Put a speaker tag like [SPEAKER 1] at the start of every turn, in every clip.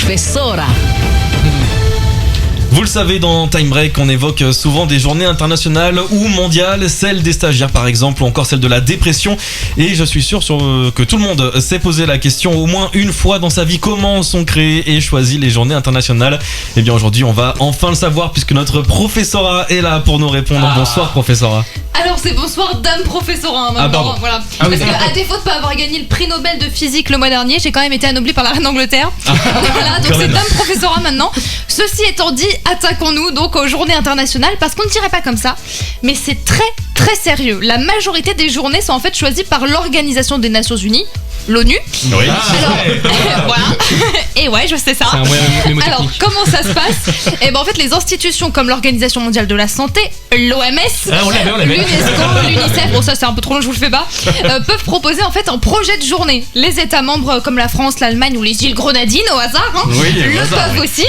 [SPEAKER 1] Professora.
[SPEAKER 2] Vous le savez, dans Time Break, on évoque souvent des journées internationales ou mondiales, celle des stagiaires par exemple, ou encore celle de la dépression. Et je suis sûr que tout le monde s'est posé la question au moins une fois dans sa vie, comment sont créées et choisies les journées internationales. Et bien aujourd'hui, on va enfin le savoir puisque notre professora est là pour nous répondre. Bonsoir professora.
[SPEAKER 3] Alors c'est bonsoir dame professora maintenant, voilà. Parce que à défaut de pas avoir gagné le prix Nobel de physique le mois dernier, j'ai quand même été anobli par la reine d'Angleterre. Voilà, donc c'est dame professora maintenant. Ceci étant dit, attaquons-nous donc aux journées internationales parce qu'on ne dirait pas comme ça, mais c'est très très sérieux. La majorité des journées sont en fait choisies par l'Organisation des Nations Unies, l'ONU.
[SPEAKER 2] Oui.
[SPEAKER 3] Alors, voilà. Et ouais, je sais ça.
[SPEAKER 4] C'est un moyen mnémotechnique.
[SPEAKER 3] Alors, comment ça se passe ? Eh ben, en fait, les institutions comme l'Organisation mondiale de la santé, l'OMS,
[SPEAKER 4] on l'avait.
[SPEAKER 3] l'UNESCO, l'UNICEF, bon ça c'est un peu trop long, je vous le fais pas, peuvent proposer en fait un projet de journée. Les États membres comme la France, l'Allemagne ou les îles Grenadines au hasard, le peuvent aussi.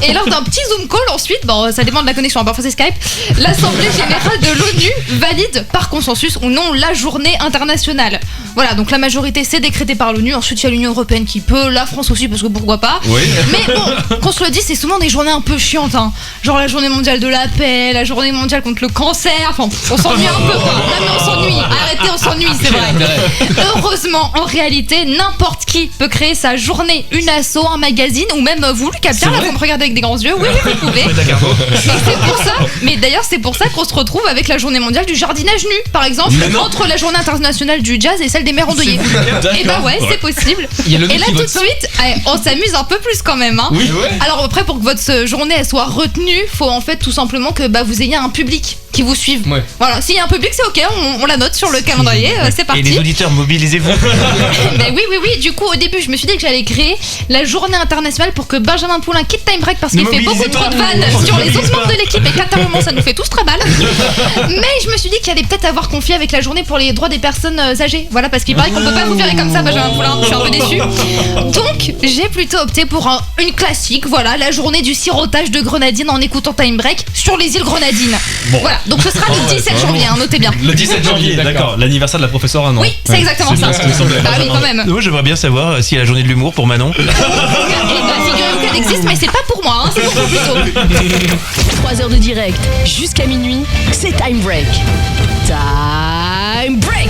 [SPEAKER 3] Et lors d'un petit Zoom call ensuite, bon ça dépend de la connexion, parfois c'est Skype, l'Assemblée générale de l'ONU valide par consensus ou non la journée internationale. Voilà, donc la majorité c'est décrété par l'ONU, ensuite il y a l'Union Européenne qui peut, la France aussi parce que pourquoi pas.
[SPEAKER 2] Oui.
[SPEAKER 3] Mais bon, qu'on se le dise, c'est souvent des journées un peu chiantes, hein. Genre la journée mondiale de la paix, la journée mondiale contre le cancer, enfin on s'ennuie un peu quoi. Non mais on s'ennuie, arrêtez, on s'ennuie, c'est vrai. Heureusement, en réalité, n'importe qui peut créer sa journée, une asso, un magazine ou même vous, Lucas Pierre, là vous me regardez avec des grands yeux, oui vous pouvez. Et c'est pour ça, mais d'ailleurs c'est pour ça qu'on se retrouve avec la journée mondiale du jardinage nu, par exemple, entre la journée internationale du jazz et celle des mères endeuillées. Et bah ouais, c'est possible. Et là tout de suite, on s'amuse un peu plus quand même, hein.
[SPEAKER 2] Oui.
[SPEAKER 3] Alors après, pour que votre journée elle soit retenue, faut en fait tout simplement que vous ayez un public qui vous suive.
[SPEAKER 4] Ouais.
[SPEAKER 3] Voilà, s'il y a un public, c'est ok, on la note sur le calendrier, c'est parti.
[SPEAKER 5] Et les auditeurs, mobilisez-vous.
[SPEAKER 3] Mais oui, du coup au début je me suis dit que j'allais créer la journée internationale pour que Benjamin Poulain quitte Time Break parce qu'il fait beaucoup trop de vannes sur les autres membres de l'équipe et qu'à un moment ça nous fait tous très mal. Mais je me suis dit qu'il allait peut-être avoir confié avec la journée pour les droits des personnes âgées. Voilà, parce qu'il paraît qu'on peut pas vous virer comme ça, Benjamin Poulain, je suis un peu déçue. Donc j'ai plutôt opté pour une classique, voilà, la journée du sirotage de grenadine en écoutant Time Break sur les îles Grenadines.
[SPEAKER 2] Bon.
[SPEAKER 3] Voilà, donc ce sera le 17 janvier, notez bien.
[SPEAKER 2] Le 17 janvier, d'accord. L'anniversaire de la professeure, non?
[SPEAKER 3] Oui, c'est exactement ça.
[SPEAKER 2] ce qui me semblait.
[SPEAKER 3] Bah oui, quand même.
[SPEAKER 5] Moi, j'aimerais bien savoir s'il y a la journée de l'humour pour Manon.
[SPEAKER 3] Et bah, figurez-vous qu'elle existe, mais c'est pas pour moi, hein, c'est pour vous plutôt.
[SPEAKER 1] 3 heures de direct jusqu'à minuit, c'est Time Break. Time Break.